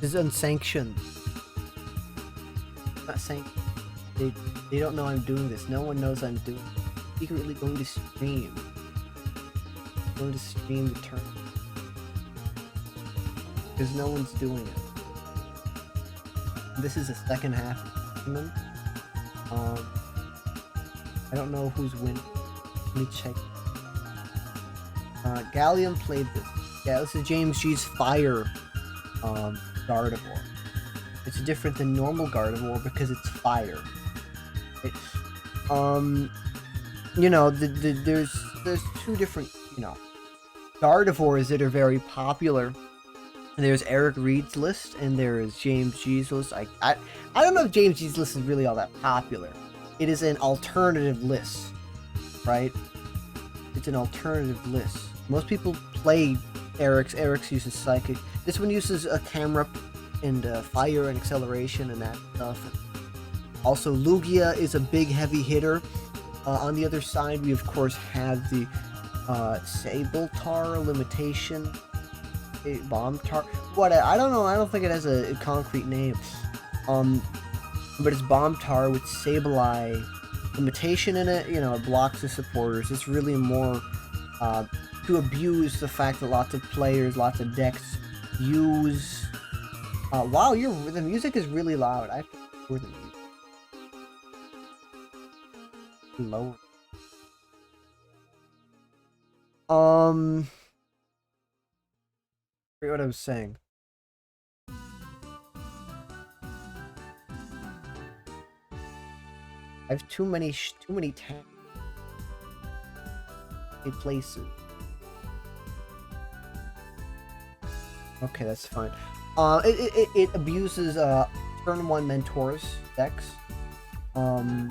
This is unsanctioned. I'm not saying they don't know I'm doing this. No one knows I'm doing it. Secretly going to stream. Going to stream the turn. Because no one's doing it. This is the second half of the tournament. I don't know who's winning. Let me check. Gallium played this. Yeah, this is James G's Fire Gardevoir. It's different than normal Gardevoir because it's fire. It, you know, there's two different, you know, Gardevoirs that are very popular. There's Eric Reed's list and there is James G's list. I don't know if James G's list is really all that popular. It is an alternative list, right? It's an alternative list. Most people play Eric's. Eric's uses Psychic. This one uses a camera and fire and acceleration and that stuff. Also, Lugia is a big heavy hitter. On the other side, we of course have the Sabletar limitation. Bombtar. What? I don't know. I don't think it has a concrete name. But it's Bombtar with Sableye limitation in it. You know, it blocks the supporters. It's really more to abuse the fact that lots of players, lots of decks use. Wow, the music is really loud. I have to lower the music. Lower. I forget what I was saying. I have too many tabs. Places. Okay, that's fine. It abuses turn 1 mentors decks. So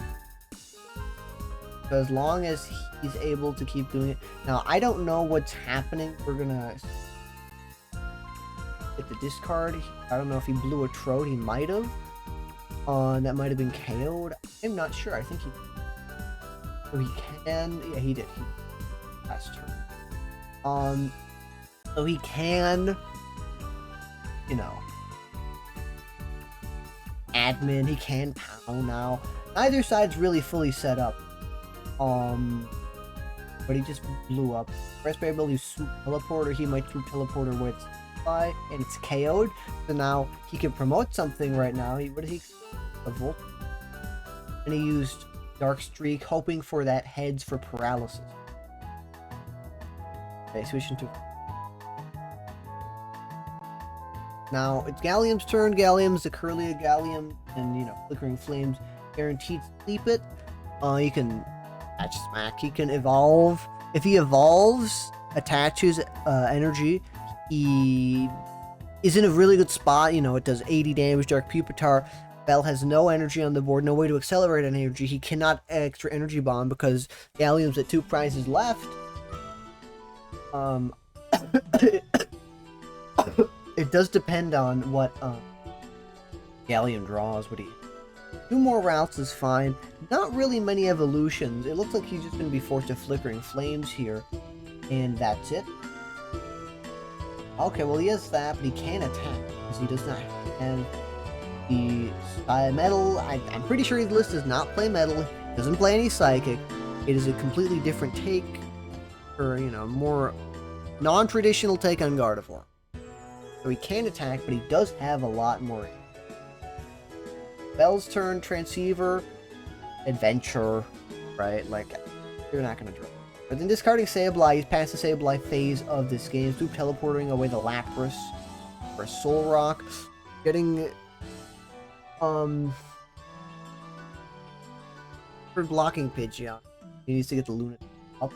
as long as he's able to keep doing it. Now I don't know what's happening. We're gonna hit the discard. I don't know if he blew a Trode. He might have. That might have been KO'd. I'm not sure. I think he. So he can. Yeah, he did. Last turn. So he can. You know. Admin. He can POW now. Neither side's really fully set up. But he just blew up. Raspberry will use Swoop Teleporter. He might Swoop Teleporter with and it's KO'd. So now he can promote something right now. What did he? A Volt. And he used Dark Streak, hoping for that heads for paralysis. Okay, switching to. Now it's Gallium's turn. Gallium's the Curlia Gallium, and you know, Flickering Flames guaranteed sleep it. You can attach Smack. He can evolve. If he evolves, attaches energy. He is in a really good spot. You know, it does 80 damage. Dark Pupitar. Bell has no energy on the board, no way to accelerate an energy. He cannot extra energy bomb because Gallium's at 2 prizes left. It does depend on what Gallium draws. What he 2 more routes is fine. Not really many evolutions. It looks like he's just going to be forced to Flickering Flames here, and that's it. Okay, well he has that, but he can't attack because he does not have the Metal. I'm pretty sure his list does not play Metal. Doesn't play any Psychic. It is a completely different take, or you know, more non-traditional take on Gardevoir. So he can attack, but he does have a lot more. Bell's turn, Transceiver, Adventure, right? Like, you're not gonna draw. But then discarding Sableye, he's past the Sableye phase of this game. Swoop teleporting away the Lapras for a Soul Rock. Getting for blocking Pidgeot. He needs to get the Luna up.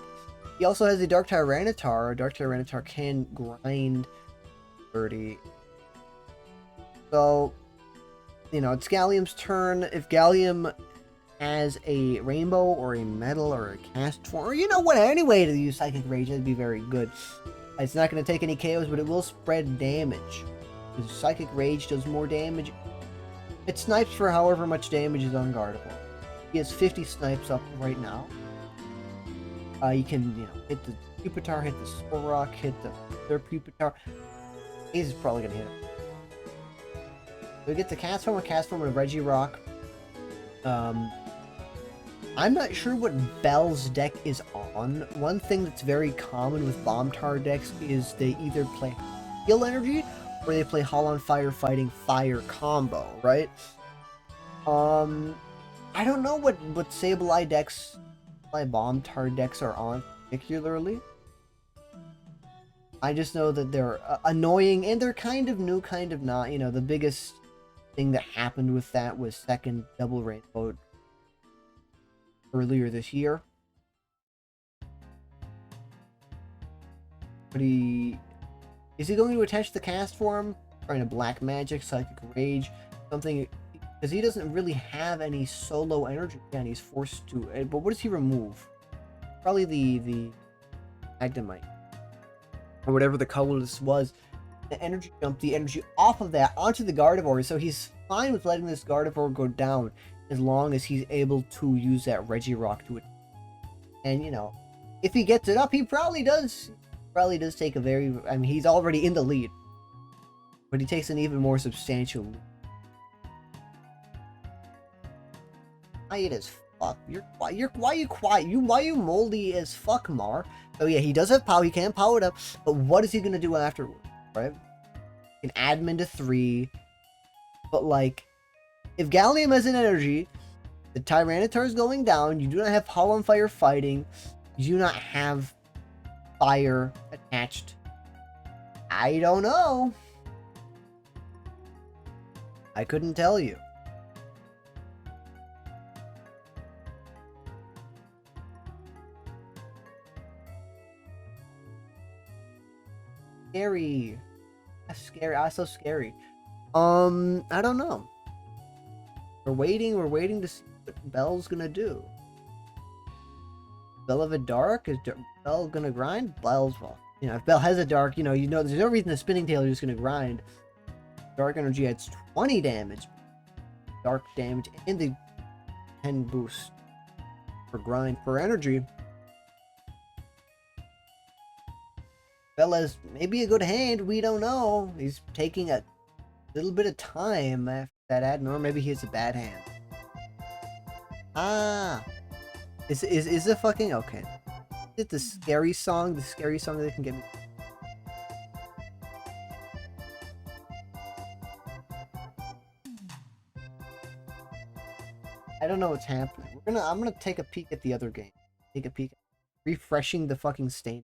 He also has the Dark Tyranitar. Dark Tyranitar can grind 30. So, you know, it's Gallium's turn. If Gallium has a Rainbow or a Metal or a Cast Form, or you know what, any way to use Psychic Rage, that'd be very good. It's not going to take any KOs, but it will spread damage. Because Psychic Rage does more damage. It snipes for however much damage is on Gardevoir. He has 50 snipes up right now. You can, you know, hit the Pupitar, hit the Soul Rock, hit the third Pupitar. He's probably going to hit him. We get the Cast Form, and a Regirock. I'm not sure what Bell's deck is on. One thing that's very common with Bomb Tar decks is they either play Heal Energy or they play Holon Fire Fighting Fire combo, right? I don't know what Sableye decks, Bomb Tar decks are on particularly. I just know that they're annoying and they're kind of new, kind of not. You know, the biggest thing that happened with that was second Double Rainbow earlier this year. But is he going to attach the Cast Form? Trying to Black Magic, Psychic Rage, something, because he doesn't really have any solo energy and he's forced to. But what does he remove? Probably the Magnemite, or whatever the colorless was. The energy jump, the energy off of that onto the Gardevoir, so he's fine with letting this Gardevoir go down as long as he's able to use that Regirock to it. And you know, if he gets it up, he probably does take a very, I mean, he's already in the lead, but he takes an even more substantial lead. Quiet as fuck. Why you quiet? Why you moldy as fuck, Mar? So yeah, he does have power, he can power it up, but what is he gonna do afterward, right? He can admin to 3, but like, if Gallium has an energy, the Tyranitar is going down, you do not have Holon Fire Fighting, you do not have Fire attached. I don't know. I couldn't tell you. Scary. That's scary. That's so scary. I don't know. We're waiting to see what Bell's gonna do. Bell of a Dark? Is Bell gonna grind? Bell's, well, you know, if Bell has a Dark, you know, there's no reason the Spinning Tail is just gonna grind. Dark Energy adds 20 damage. Dark damage and the 10 boost for grind per energy. Bell has maybe a good hand, we don't know. He's taking a little bit of time after that ad, or maybe he has a bad hand. Ah, is it fucking okay? Is it the scary song? The scary song that can get me. I don't know what's happening. I'm gonna take a peek at the other game. Take a peek, refreshing the fucking stain.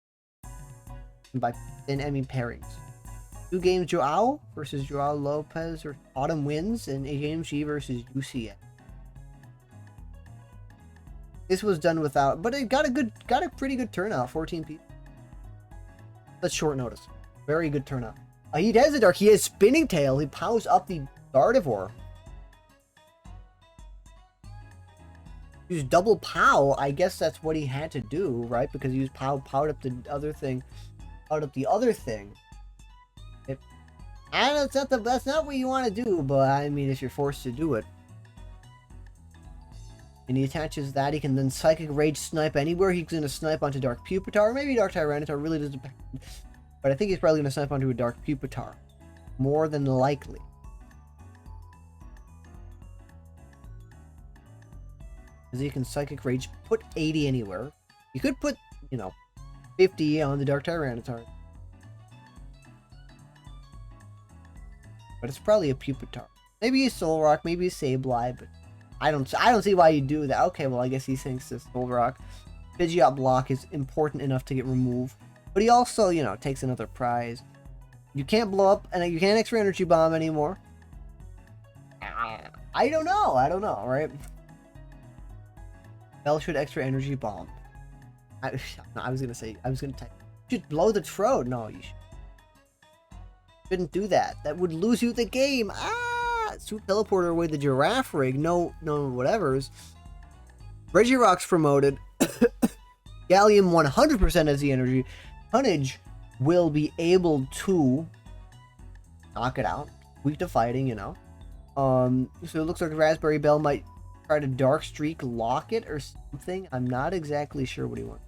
By I mean pairings. 2 games Joao versus Joao Lopez or Autumn wins, and AMG versus UCF. This was done without, but it got a pretty good turnout. 14 people. That's short notice. Very good turnout. He has a Dark. He has Spinning Tail. He powers up the Gardevoir. Use double POW. I guess that's what he had to do, right? Because he used powered up the other thing. And that's not what you want to do, but I mean, if you're forced to do it. And he attaches that, he can then Psychic Rage snipe anywhere. He's going to snipe onto Dark Pupitar, maybe Dark Tyranitar, really doesn't depend. But I think he's probably going to snipe onto a Dark Pupitar. More than likely. Because he can Psychic Rage, put 80 anywhere. You could put, you know, 50 on the Dark Tyranitar. But it's probably a Pupitar. Maybe a Solrock, maybe a Sableye, but I don't see why you do that. Okay, well, I guess he thinks this Solrock. Pidgeot block is important enough to get removed. But he also, you know, takes another prize. You can't blow up, and you can't extra energy bomb anymore. I don't know, right? Bell should extra energy bomb. I was gonna type. You should blow the Trode. No, you shouldn't do that. That would lose you the game. Shoot teleporter away the Giraffe Rig. No whatevers. Regirock's promoted. Gallium 100% has the energy. Hunnage will be able to knock it out. Weak to fighting, you know. So it looks like Raspberry Bell might try to Dark Streak lock it or something. I'm not exactly sure what he wants.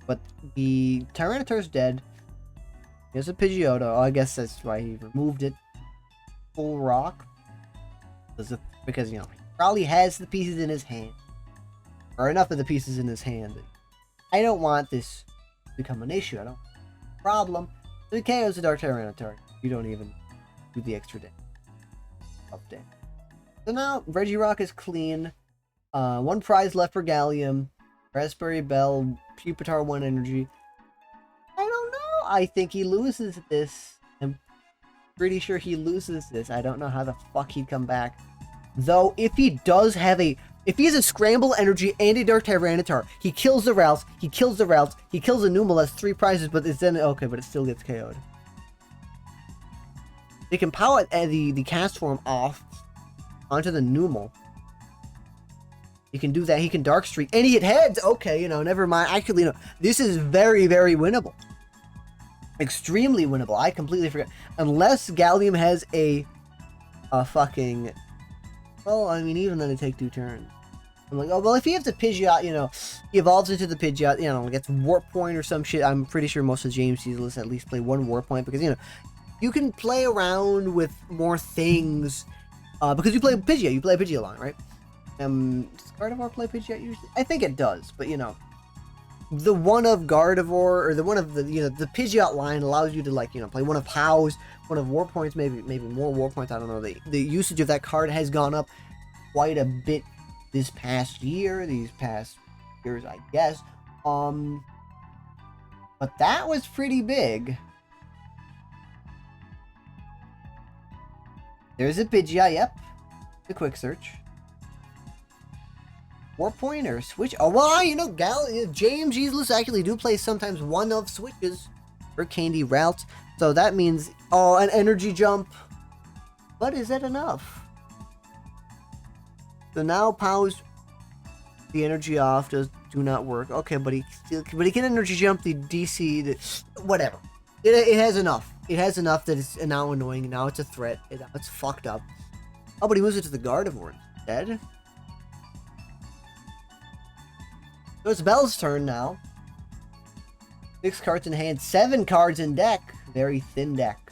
But the Tyranitar's dead. He has a Pidgeotto. Oh, I guess that's why he removed it. Full rock. Because, you know, he probably has the pieces in his hand. Or enough of the pieces in his hand. I don't want this to become an issue. I don't have a problem. So he KOs the Dark Tyranitar. You don't even do the extra day. Update. So now, Regirock is clean. One prize left for Gallium. Raspberry Bell. Pupitar 1 energy. I don't know. I think he loses this. I'm pretty sure he loses this. I don't know how the fuck he'd come back. Though, if he does have a... If he has a Scramble Energy and a Dark Tyranitar, he kills the Ralts, he kills the Ralts, he kills the Numel, has 3 prizes, but it's then... Okay, but it still gets KO'd. They can power the cast form off onto the Numel. He can do that. He can Dark Streak. And he hit heads! Okay, you know, never mind. Actually, you know, this is very, very winnable. Extremely winnable. I completely forgot. Unless Gallium has a fucking... Well, I mean, even then they take 2 turns. I'm like, oh, well, if he has a Pidgeot, you know, he evolves into the Pidgeot, you know, gets Warp Point or some shit. I'm pretty sure most of James Seasless at least play 1 Warp Point because, you know, you can play around with more things because you play Pidgeot. You play Pidgeot line, right? Does Gardevoir play Pidgeot usually? I think it does, but, you know, the one of Gardevoir or the one of the, you know, the Pidgeot line allows you to, like, you know, play one of How's, one of Warp Points, maybe more Warp Points. I don't know. The usage of that card has gone up quite a bit this past year, these past years, I guess. But that was pretty big. There's a Pidgeot, yep. The quick search. Warp Point or Switch? Oh, well, you know, James Jeezeless actually do play sometimes one of switches for Candy Route. So that means, oh, an energy jump. But is that enough? So now Pow's the energy off do not work. Okay, but he can energy jump the DC. Whatever. It has enough. It has enough that it's now annoying. Now it's a threat. It's fucked up. Oh, but he moves it to the Gardevoir instead. So it's Bell's turn now. 6 cards in hand, 7 cards in deck. Very thin deck.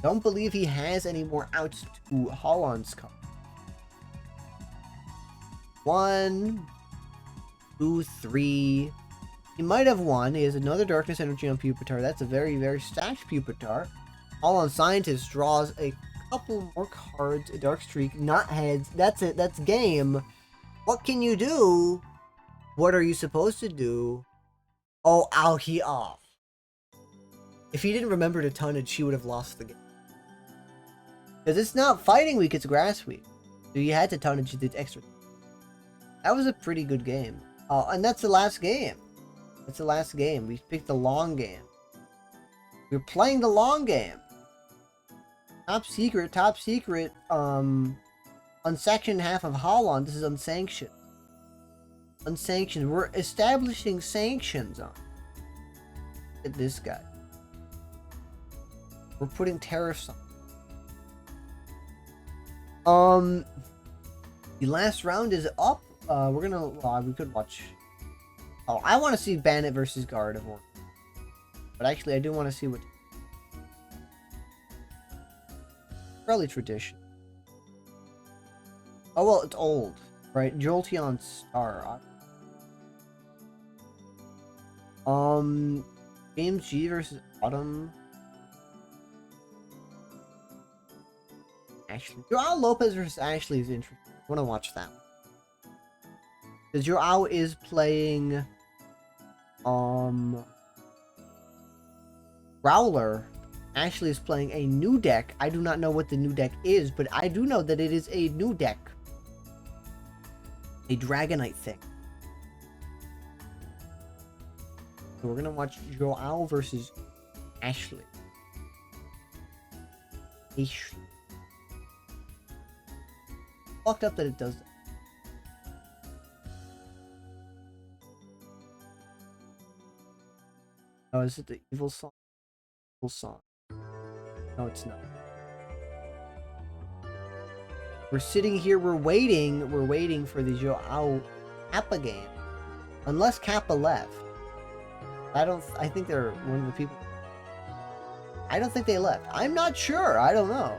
Don't believe he has any more outs to Holon's card. 1, 2, 3. He might have 1. He has another Darkness Energy on Pupitar. That's a very, very stacked Pupitar. Holon Scientist draws a couple more cards. A Dark Streak, not heads. That's it. That's game. What can you do? What are you supposed to do? Oh, he off. If he didn't remember to tonnage, she would have lost the game. Because it's not fighting week, it's grass week. So you had to tonnage the extra. That was a pretty good game. Oh, and that's the last game. That's the last game. We picked the long game. We're playing the long game. Top secret. Unsanctioned half of Holon. This is unsanctioned. Unsanctioned. We're establishing sanctions on. Look at this guy. We're putting tariffs on. The last round is up. We're gonna. We could watch. Oh, I want to see Bandit versus Gardevoir. But actually, I do want to see what. Probably tradition. Oh well, it's old, right? Jolteon Star. James G versus Autumn. Ashley. Joao Lopez versus Ashley is interesting. I want to watch that. Because Joao is playing Growler. Ashley is playing a new deck. I do not know what the new deck is, but I do know that it is a new deck. A Dragonite thing. So we're gonna watch Joao versus Ashley. Ashley. Fucked up that it does that. Oh, is it the evil song? Evil song. No, it's not. We're sitting here, we're waiting for the Joao Kappa game. Unless Kappa left. I think they're one of the people. I don't think they left. I'm not sure. I don't know.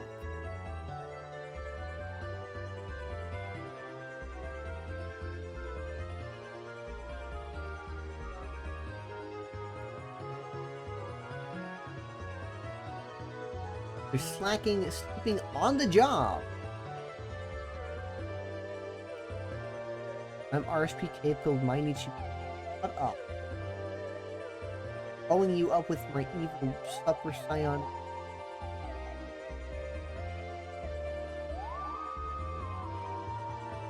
They're sleeping on the job. I'm RSP capable, might need you. Shut up. Following you up with my evil Super Scion.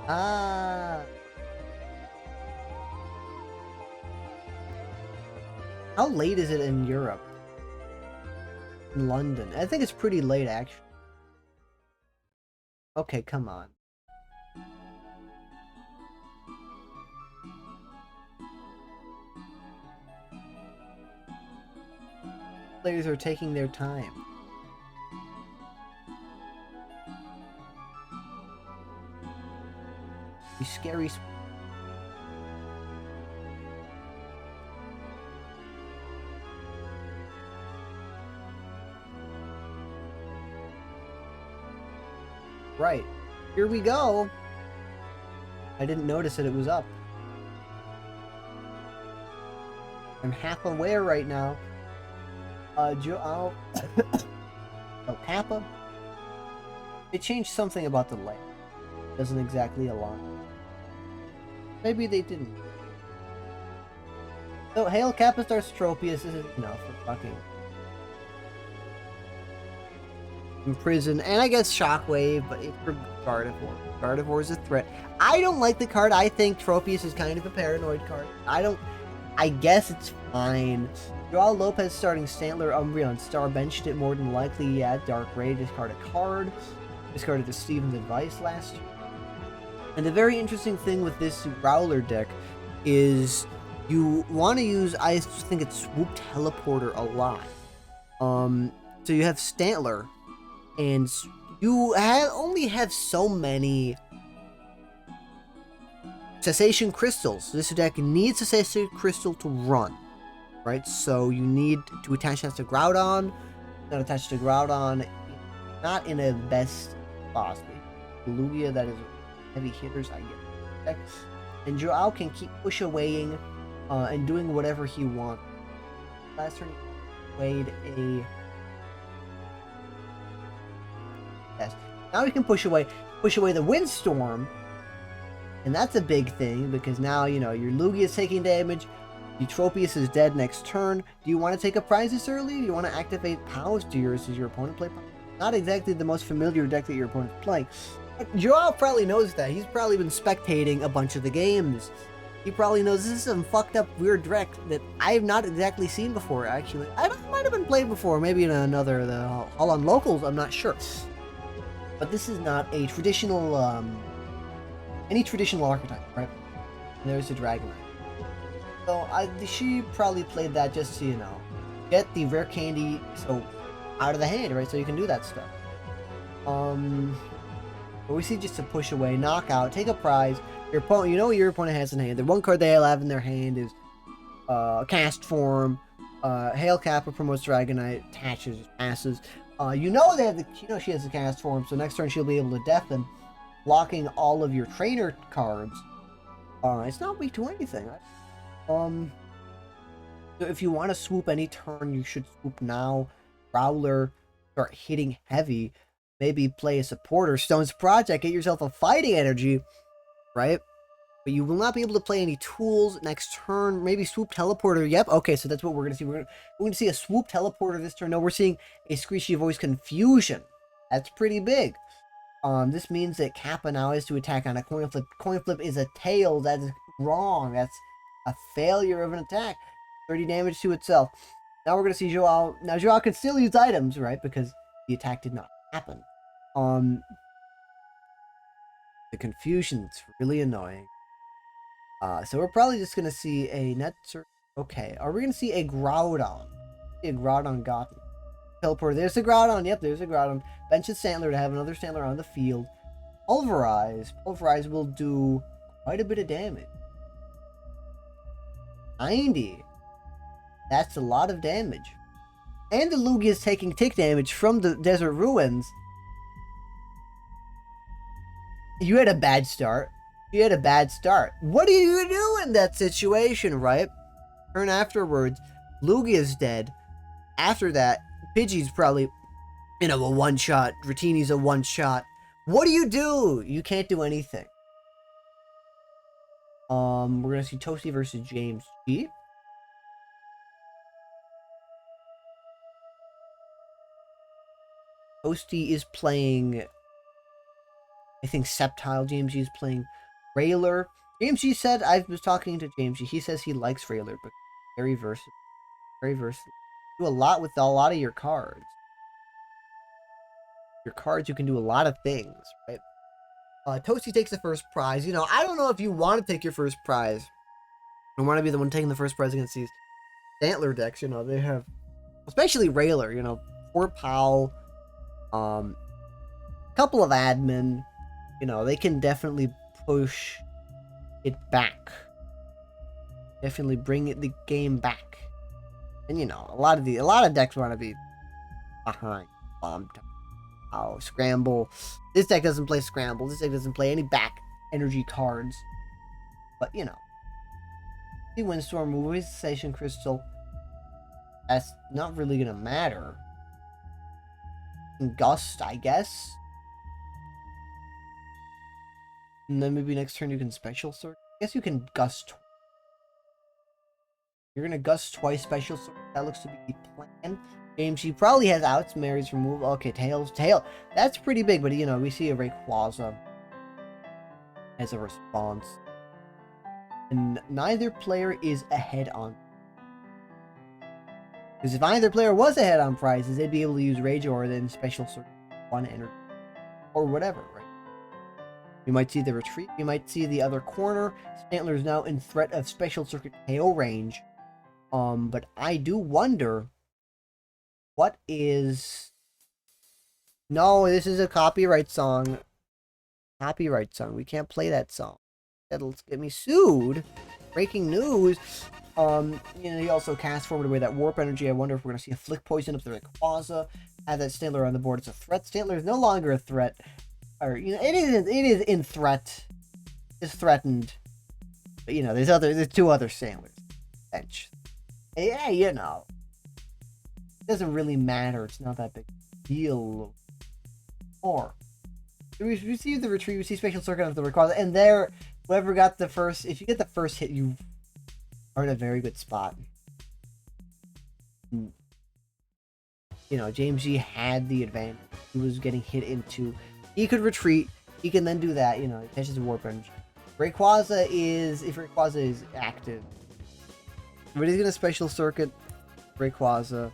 Ah. How late is it in Europe? In London. I think it's pretty late, actually. Okay, come on. Players are taking their time. These scary. Right. Here we go. I didn't notice that it was up. I'm half aware right now. Oh, Kappa. They changed something about the light. Doesn't exactly align. Maybe they didn't. So, Hail Kappa starts Tropius. This is enough for fucking. In prison, and I guess Shockwave, but it's for Gardevoir. Gardevoir is a threat. I don't like the card. I think Tropius is kind of a paranoid card. I guess it's fine. Joao Lopez starting Stantler, Umbreon. Star benched it more than likely. Yeah, Dark Ray discarded a card. Discarded the Steven's Advice last year. And the very interesting thing with this Growler deck is you want to use, I think it's Swoop Teleporter a lot. So you have Stantler, and you only have so many Cessation Crystals. This deck needs Cessation Crystal to run, right? So you need to attach that to Groudon. Not attached to Groudon, not in a best possible. Lugia, that is heavy hitters, I get. And Joao can keep push awaying and doing whatever he wants. Last turn, he played a. Yes. Now he can push away the Windstorm. And that's a big thing, because now, you know, your Lugia is taking damage, Eutropius is dead next turn. Do you want to take a prize this early? Do you want to activate Powers? Does your opponent play Powers? Not exactly the most familiar deck that your opponent's playing. But Joao probably knows that. He's probably been spectating a bunch of the games. He probably knows this is some fucked up weird deck that I have not exactly seen before, actually. I might have been played before, maybe in another, the Holon Locals, I'm not sure. But this is not a traditional, any traditional archetype, right? And there's a Dragonite. So she probably played that just to, you know, get the rare candy out of the hand, right? So you can do that stuff. But we see just to push away, knock out, take a prize. Your opponent, you know what your opponent has in hand. The one card they have in their hand is Cast Form. Hail Kappa promotes Dragonite, attaches, passes. You know she has the Cast Form, so next turn she'll be able to deafen, blocking all of your trainer cards. It's not weak to anything. So if you want to swoop any turn, you should swoop now. Growler, start hitting heavy. Maybe play a supporter. Stone's Project, get yourself a fighting energy, right? But you will not be able to play any tools next turn. Maybe swoop teleporter. Yep. Okay, so that's what we're gonna see. We're gonna see a swoop teleporter this turn. No, we're seeing a Screechy Voice Confusion. That's pretty big. This means that Kappa now has to attack on a coin flip. Coin flip is a tail. That is wrong. That's a failure of an attack. 30 damage to itself. Now we're gonna see Joao. Now Joao can still use items, right? Because the attack did not happen. The confusion's really annoying. So we're probably just gonna see a Netzer. Okay, are we gonna see a Groudon? A Groudon gotten. Teleporter. There's a Groudon. Yep, there's a Groudon. Bench a Stantler to have another Stantler on the field. Pulverize. Pulverize will do quite a bit of damage. 90. That's a lot of damage. And the Lugia is taking tick damage from the Desert Ruins. You had a bad start. You had a bad start. What do you do in that situation, right? Turn afterwards, Lugia's dead. After that, Pidgey's probably, a one-shot. Dratini's a one-shot. What do? You can't do anything. We're gonna see Toasty versus James G. Toasty is playing, I think, Sceptile. James G is playing Railer. James G said, I was talking to James G, he says he likes Railer, but very versatile. Very versatile. Do a lot with a lot of your cards. Your cards, you can do a lot of things, right? Toasty takes the first prize. I don't know if you want to take your first prize. I want to be the one taking the first prize against these Stantler decks. They have, especially Railer, 4 POW, couple of admin. They can definitely push it back. Definitely bring the game back. And a lot of decks want to be behind. Scramble. This deck doesn't play Scramble. This deck doesn't play any back energy cards. But the Windstorm moves Station Crystal. That's not really gonna matter. And Gust, I guess. And then maybe next turn you can Special Circuit. I guess you can Gust. You're gonna Gust twice, Special Circuit. That looks to be the plan. James, she probably has outs. Mary's removal. Okay, Tail. That's pretty big, but we see a Rayquaza as a response. And neither player is ahead on. Because if either player was ahead on prizes, they'd be able to use Rage Aura, then Special Circuit, 1 energy. Or whatever, right? You might see the retreat. You might see the other corner. Stantler is now in threat of Special Circuit KO range. But I do wonder, what is... No, this is a copyright song. Copyright song. We can't play that song. That'll get me sued. Breaking news. He also cast forward away that Warp Energy. I wonder if we're going to see a Flick Poison up the Rayquaza. Have that Stantler on the board. It's a threat. Stantler is no longer a threat. Or, it is in threat. It's threatened. But, there's 2 other Stantlers. Bench. Yeah, it doesn't really matter. It's not that big a deal. Or, we see the retreat. We see Special Circuit of the Rayquaza. And there, whoever got the first... If you get the first hit, you are in a very good spot. James G had the advantage. He was getting hit into... He could retreat. He can then do that. He catches a Warp Energy. Rayquaza is... If Rayquaza is active... But he's going to Special Circuit Rayquaza.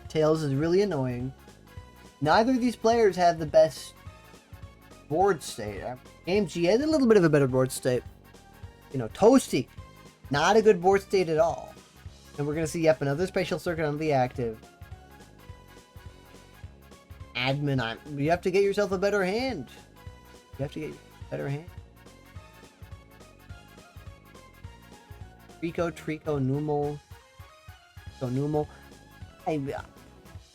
Tails is really annoying. Neither of these players have the best board state. James G has a little bit of a better board state. Toasty, not a good board state at all. And we're going to see, another Special Circuit on the active. Admin, you have to get yourself a better hand. You have to get a better hand. Trico, Numal.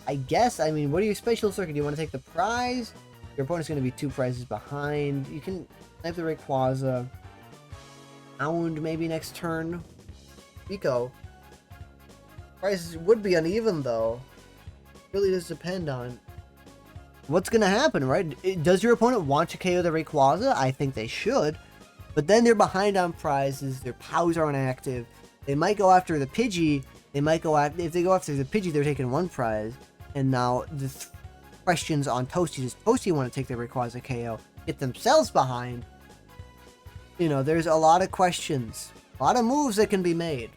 I guess, what do you Special Circuit? Do you want to take the prize? Your opponent's going to be 2 prizes behind. You can snipe the Rayquaza. Hound maybe next turn. Trico. Prizes would be uneven though. Really does depend on what's going to happen, right? Does your opponent want to KO the Rayquaza? I think they should. But then they're behind on prizes. Their POWs are inactive. They might go after the Pidgey. If they go after the Pidgey, they're taking 1 prize. And now the questions on Toasty. Does Toasty want to take the Rayquaza KO? Get themselves behind? There's a lot of questions. A lot of moves that can be made.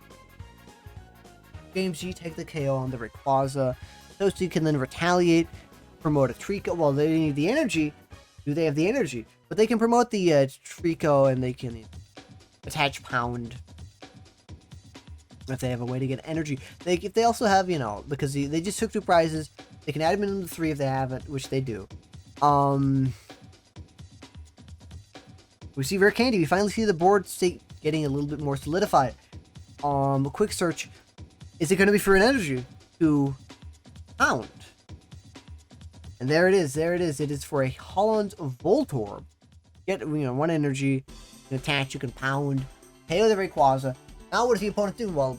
James G take the KO on the Rayquaza. Toasty can then retaliate. Promote a Trico. Well, they need the energy. Do they have the energy? But they can promote the Trico and they can attach Pound. If they have a way to get energy. If they also have, because they just took 2 prizes, they can add them into 3 if they have it, which they do. We see Rare Candy. We finally see the board state getting a little bit more solidified. A quick search. Is it going to be for an energy to pound? And there it is. There it is. It is for a Holland's Voltorb. Get 1 energy, you can attach, you can pound, KO the Rayquaza. Now what does the opponent do? Well,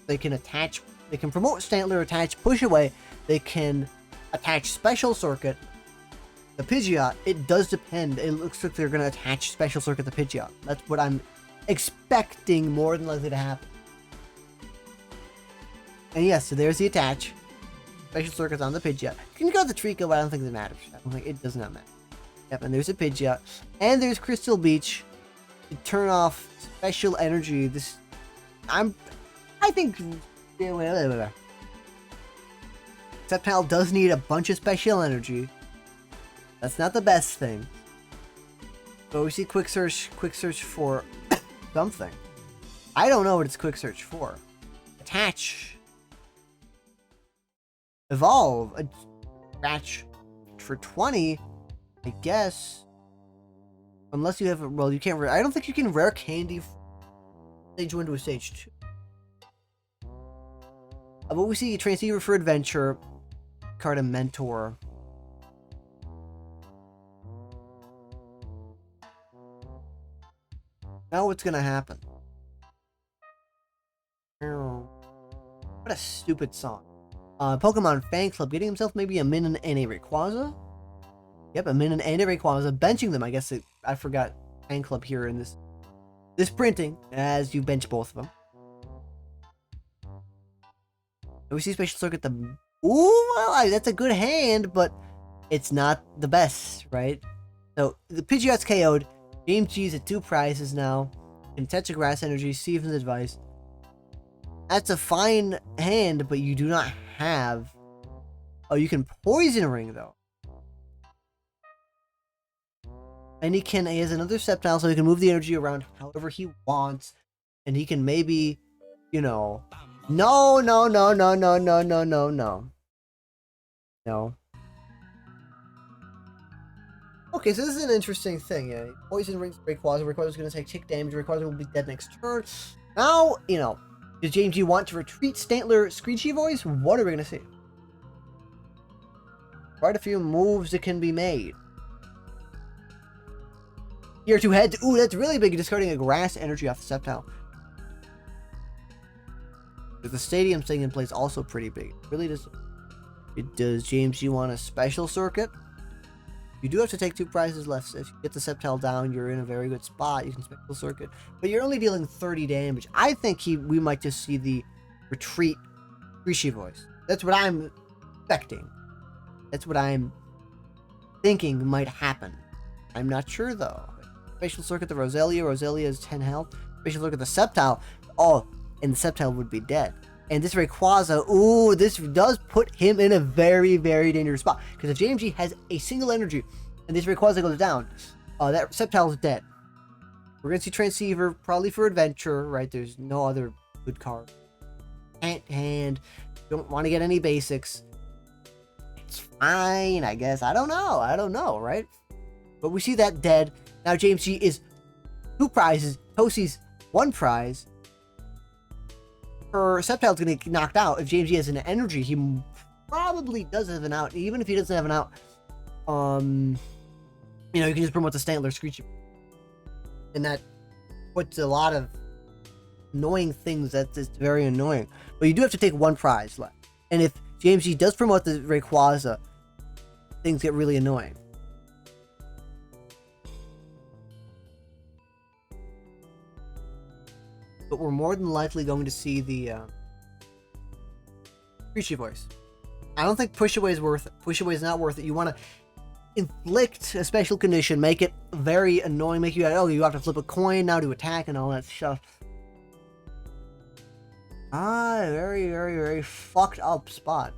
they can attach, they can promote Stantler, attach, push away. They can attach Special Circuit. The Pidgeot, it does depend. It looks like they're going to attach Special Circuit the Pidgeot. That's what I'm expecting more than likely to happen. And yes, so there's the attach. Special Circuit's on the Pidgeot. You can go to the Trico, but I don't think it matters. I don't think it does not matter. Yep, and there's a Pidgeot. And there's Crystal Beach. To turn off special energy. This, I think, Sceptile does need a bunch of special energy. That's not the best thing. But we see quick search for something. I don't know what it's quick search for. Attach. Evolve. A scratch for 20. I guess. Unless you have, well, you can't, I don't think you can rare candy stage 1 to a stage 2. But we see Transceiver for Adventure, card a Mentor. Now what's gonna happen? What a stupid song. Pokemon Fan Club getting himself maybe a Min and a Rayquaza? Yep, a Min and a Rayquaza, benching them. I guess I forgot Fan Club here in this printing, as you bench both of them. And we see Special Circuit the... Ooh, well, that's a good hand, but it's not the best, right? So, the Pidgeot's KO'd. James G's at 2 prizes now. Can touch a Grass Energy, Steven's Advice. That's a fine hand, but you do not have... Oh, you can Poison Ring, though. And he has another Sceptile, so he can move the energy around however he wants. And he can maybe, No. Okay, so this is an interesting thing. Yeah, Poison Rings Rayquaza. Rayquaza's going to take tick damage. Rayquaza will be dead next turn. Now, does James G want to retreat Stantler Screechy Voice? What are we going to see? Quite a few moves that can be made. Here, 2 heads. Ooh, that's really big. Discarding a Grass Energy off the Sceptile. The Stadium staying in place also pretty big. Really does James G want a Special Circuit? You do have to take 2 prizes left. If you get the Sceptile down, you're in a very good spot. You can Special Circuit. But you're only dealing 30 damage. I think we might just see the retreat Rishi Voice. That's what I'm expecting. That's what I'm thinking might happen. I'm not sure, though. Special Circuit the Roselia. Roselia is 10 health. Special Circuit the Sceptile. Oh, and the Sceptile would be dead. And this Rayquaza, ooh, this does put him in a very, very dangerous spot. Because if JMG has a single energy and this Rayquaza goes down, that Sceptile is dead. We're going to see Transceiver, probably for Adventure, right? There's no other good card. Hand. Don't want to get any basics. It's fine, I guess. I don't know, right? But we see that dead. Now James G is 2 prizes. Tosi's 1 prize. Her Sceptile's going to get knocked out. If James G has an energy, he probably does have an out. Even if he doesn't have an out, you can just promote the Stantler Screechy. And that puts a lot of annoying things. That's just very annoying. But you do have to take 1 prize left. And if James G does promote the Rayquaza, things get really annoying. But we're more than likely going to see the Screechy Voice. I don't think Push Away is worth it. Push Away is not worth it. You want to inflict a special condition, make it very annoying, make you you have to flip a coin now to attack and all that stuff. Very, very, very fucked up spot.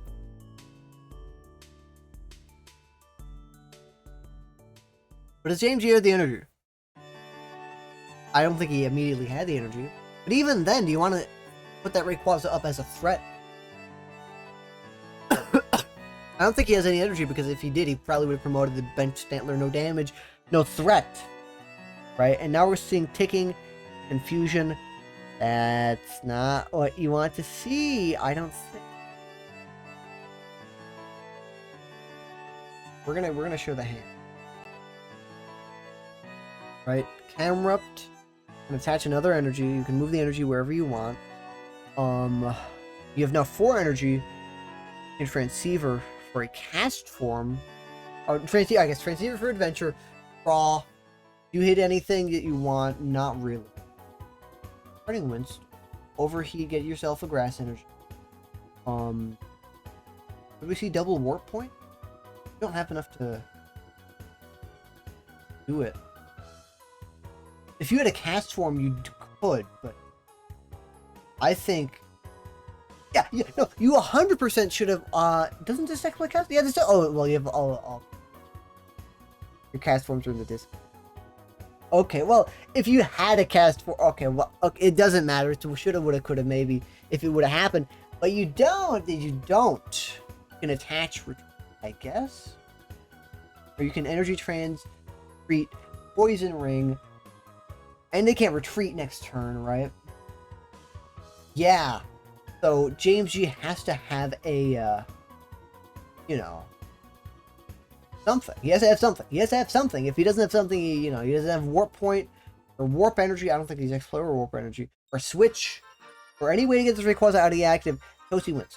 But does James G have the energy? I don't think he immediately had the energy. But even then, do you want to put that Rayquaza up as a threat? I don't think he has any energy, because if he did, he probably would have promoted the bench Stantler, no damage, no threat. Right? And now we're seeing ticking, confusion, That's not what you want to see. I don't think. We're gonna show the hand. Right? Camrupt. And attach another energy. You can move the energy wherever you want. You have now 4 energy in Transceiver for a cast form. Or I guess Transceiver for adventure. Raw. You hit anything that you want, not really. Parting Winds. Overheat, get yourself a grass energy. Did we see double warp point? We don't have enough to do it. If you had a cast form, you could, but I think, yeah, no, you 100% should have. Doesn't this actually cast? Yeah, this. Oh, well, you have all. Your cast forms are in the disc. Okay, well, if you had a cast form, okay, well, okay, it doesn't matter. It's shoulda, woulda, coulda, maybe if it would have happened, but you don't. You don't. You can attach, I guess, or you can energy retreat, poison ring. And they can't retreat next turn, right? Yeah. So James G has to have a, you know, something. He has to have something. He has to have something. If he doesn't have something, he doesn't have warp point or warp energy. I don't think he's Explorer or warp energy or switch or any way to get this Rayquaza out of the active. Toasty wins.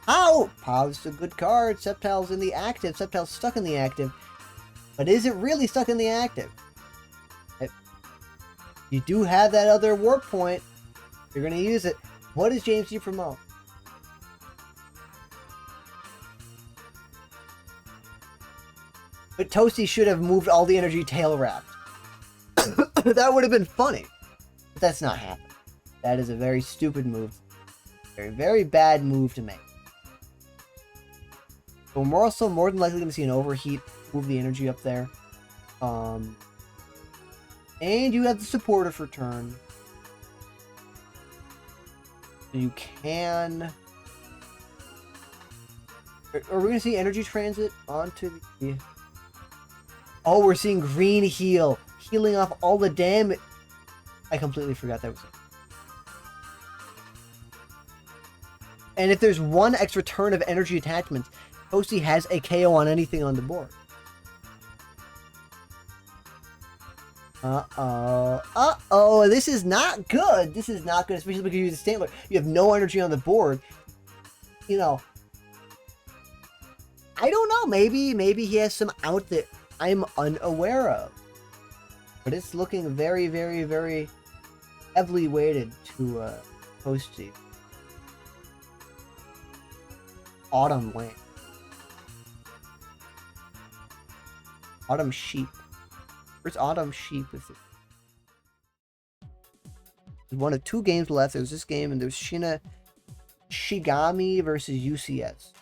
How? Pav's a good card. Sceptile's in the active. Sceptile's stuck in the active. But is it really stuck in the active? You do have that other warp point. You're going to use it. What does James G promote? But Toasty should have moved all the energy tail wrapped. That would have been funny. But that's not happening. That is a very stupid move. Very, very bad move to make. But we're also more than likely going to see an overheat. Move the energy up there. And you have the supporter for turn. So you can... Are we going to see energy transit onto the... Oh, we're seeing green heal. Healing off all the damage. I completely forgot that was it. And if there's one extra turn of energy attachment, Toasty has a KO on anything on the board. Uh-oh, this is not good. This is not good, especially because you use the Stantler. You have no energy on the board. You know, I don't know. Maybe he has some out that I'm unaware of. But it's looking very, very, very heavily weighted to Toasty. Autumn Lane. Autumn Sheep. Where's Autumn Sheep with it? There's one of 2 games left. There's this game and there's Shigami versus UCS.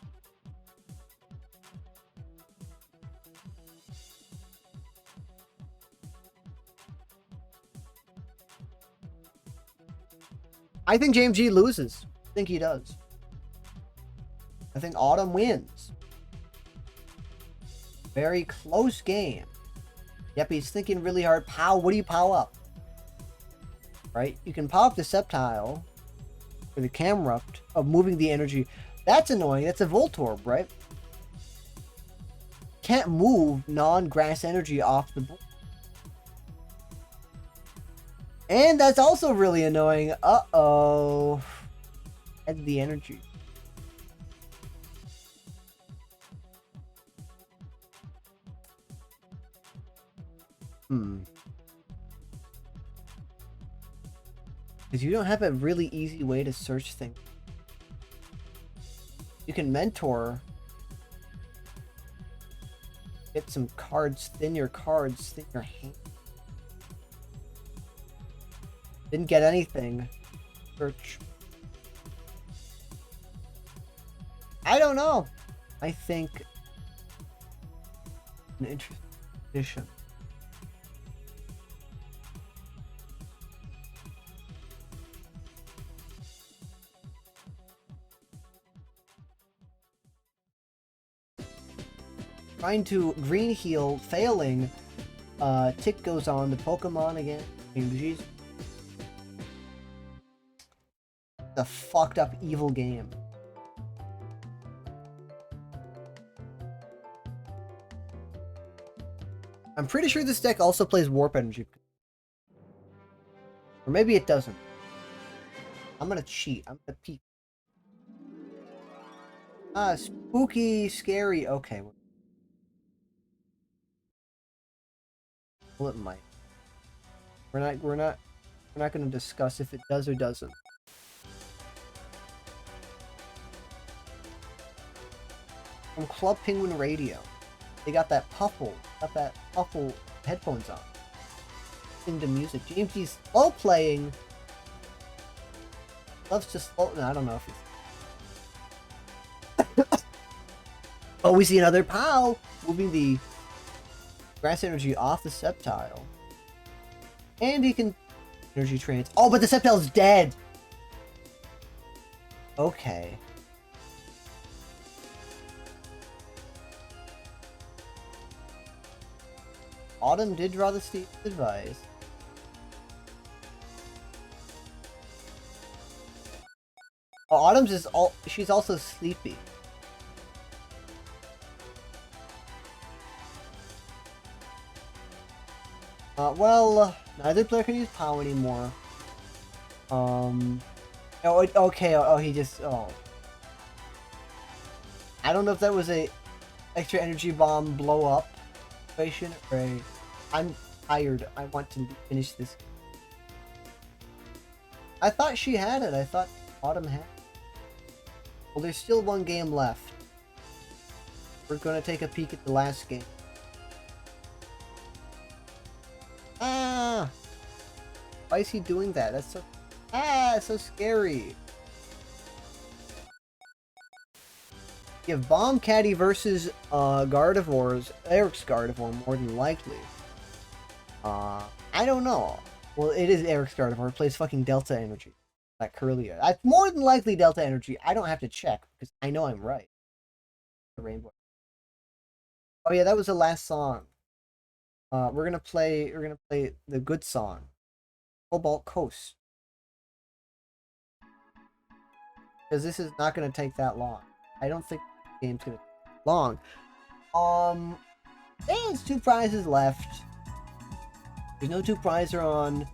I think James G loses. I think he does. I think Autumn wins. Very close game. Yep, he's thinking really hard. Pow, what do you pow up? Right? You can pow up the Sceptile for the Camrupt of moving the energy. That's annoying. That's a Voltorb, right? Can't move non-grass energy off the board. And that's also really annoying. Uh-oh. That's the energy. Because you don't have a really easy way to search things. You can mentor. Get some cards, thin your hand. Didn't get anything. Search. I don't know. I think an interesting addition. Trying to green heal, failing. Tick goes on the Pokemon again. Jeez. The fucked up evil game. I'm pretty sure this deck also plays Warp Energy. Or maybe it doesn't. I'm gonna cheat. I'm gonna peek. Ah, spooky, scary. Okay. Well, it might. We're not gonna discuss if it does or doesn't. From Club Penguin Radio. They got that Puffle headphones on. Into music. James G's slow playing. Loves to slow. No, I don't know if he's. Oh, we see another POW! Moving the grass energy off the Sceptile. And he can energy trance. Oh, but the Sceptile's dead! Okay. Autumn did draw the Steve's advice. Oh, Autumn's is she's also sleepy. Well, neither player can use POW anymore. Oh, okay, oh, he just, oh. I don't know if that was a extra energy bomb blow up situation or a, I'm tired, I want to finish this. I thought she had it, I thought Autumn had it. Well, there's still one game left. We're gonna take a peek at the last game. Ah! Why is he doing that? That's so... Ah, it's so scary. You have Bomb Caddy versus Gardevoir's Eric's Gardevoir, more than likely. I don't know. Well, it is Eric's Gardevoir. It plays fucking Delta Energy. Like Curlia. It's more than likely Delta Energy. I don't have to check because I know I'm right. The Rainbow. Oh yeah, that was the last song. We're gonna play the good song. Cobalt Coast. Because this is not gonna take that long. I don't think the game's gonna take long. There's 2 prizes left. There's no 2 prizer on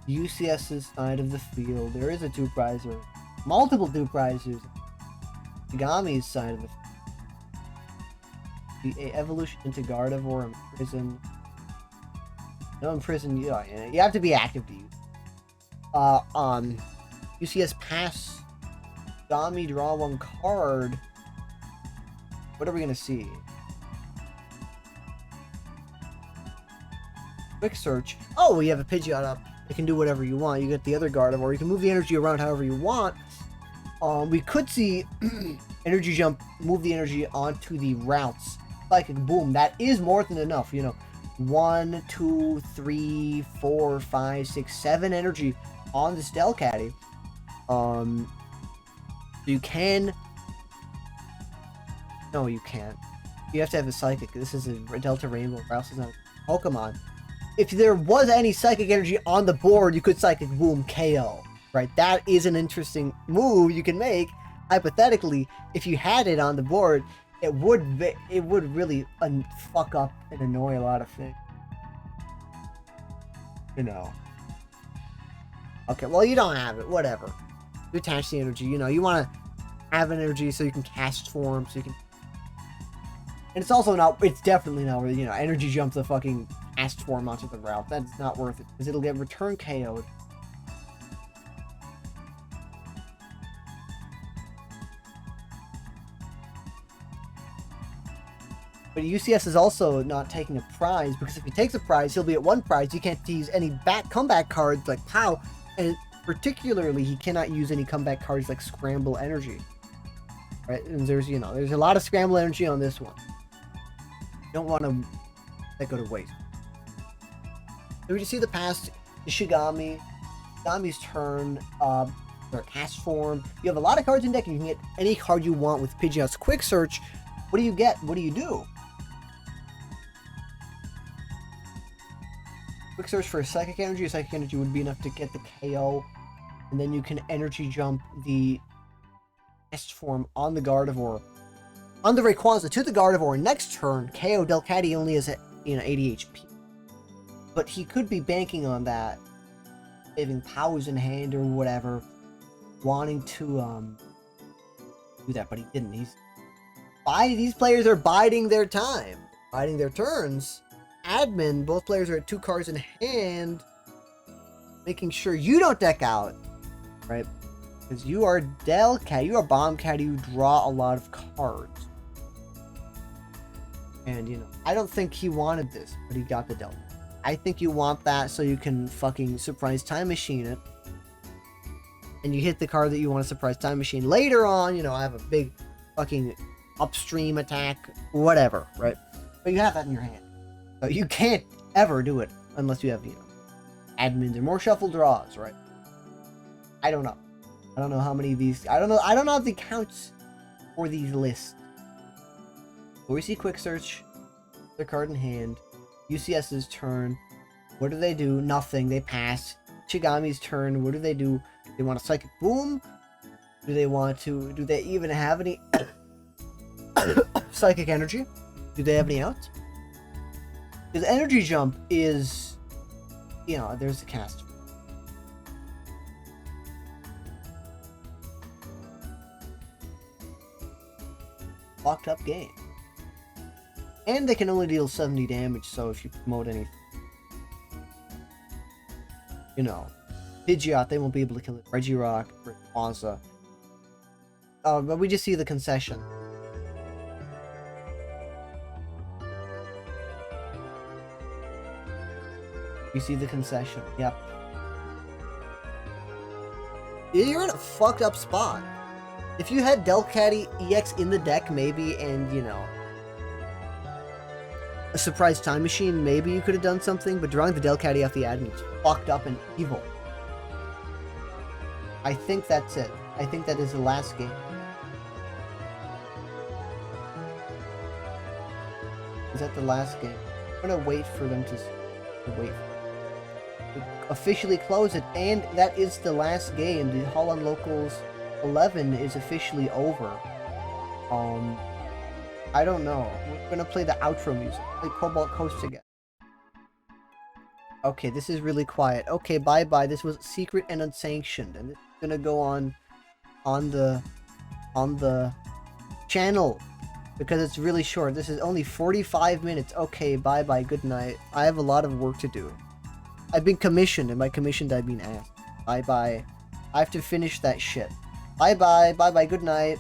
UCS's side of the field. There is a 2 prizer. Multiple 2 prizers. Shigami's side of the field. The evolution into Gardevoir in prison. No, in prison, you have to be active to use. UCS pass. Shigami draw 1 card. What are we gonna see? Quick search. Oh, we have a Pidgeot up. It can do whatever you want. You get the other Gardevoir. You can move the energy around however you want. We could see Energy Jump move the energy onto the routes. Psychic Boom. That is more than enough. 1, 2, 3, 4, 5, 6, 7 energy on the Delcatty. You can. No, you can't. You have to have a Psychic. This is a Delta Rainbow, or else it's not a Pokemon. If there was any Psychic energy on the board, you could Psychic Boom KO. Right? That is an interesting move you can make. Hypothetically, if you had it on the board, it would really fuck up and annoy a lot of things. Okay, well, you don't have it. Whatever. You attach the energy. You want to have an energy so you can cast form, so you can. And it's also not. It's definitely not worth. Energy jump the fucking cast form onto the route. That's not worth it because it'll get return KO'd. But UCS is also not taking a prize, because if he takes a prize, he'll be at 1 prize. He can't use any comeback cards like POW, and particularly he cannot use any comeback cards like Scramble Energy. Right? And there's a lot of Scramble Energy on this one. You don't want to let go to waste. So we just see the past Shigami. Shigami's turn. Their cast form. You have a lot of cards in deck, and you can get any card you want with Pidgeot's Quick Search. What do you get? What do you do? quick search for a psychic energy. A psychic energy would be enough to get the KO, and then you can energy jump the test form on the Gardevoir, on the Rayquaza to the Gardevoir. Next turn, KO Delcatty only has 80 HP, but he could be banking on that, saving powers in hand or whatever, wanting to do that, but he didn't. These players are biding their time, biding their turns. Admin, both players are at 2 cards in hand, making sure you don't deck out, right? Because you are Delcat, you are Bombcat, you draw a lot of cards. And, I don't think he wanted this, but he got the Delcat. I think you want that so you can fucking surprise time machine it. And you hit the card that you want to surprise time machine. Later on, I have a big fucking upstream attack, whatever, right? But you have that in your hand. So you can't ever do it unless you have, admins or more shuffle draws, right? I don't know. I don't know how many of these. I don't know if the counts for these lists. But we see quick search, their card in hand. UCS's turn. What do they do? Nothing. They pass. Chigami's turn. What do? They want a psychic boom? Do they even have any psychic energy? Do they have any outs? Because energy jump is, there's a cast. Locked up game. And they can only deal 70 damage, so if you promote anything, Pidgeot, they won't be able to kill it. Regirock, Rayquaza. But we just see the concession. You see the concession. Yep. You're in a fucked up spot. If you had Delcatty EX in the deck, maybe, and, a surprise time machine, maybe you could have done something, but drawing the Delcatty off the admin is fucked up and evil. I think that's it. I think that is the last game. Is that the last game? I'm gonna wait for them to officially close it, and that is the last game. The Holon Locals 11 is officially over. I don't know. We're gonna play the outro music. Play Cobalt Coast again. Okay, this is really quiet. Okay, bye-bye. This was secret and unsanctioned, and it's gonna go on the channel because it's really short. This is only 45 minutes. Okay, bye-bye. Good night. I have a lot of work to do. I've been commissioned, and by commissioned I've been asked. Bye-bye. I have to finish that shit. Bye-bye. Bye-bye. Good night.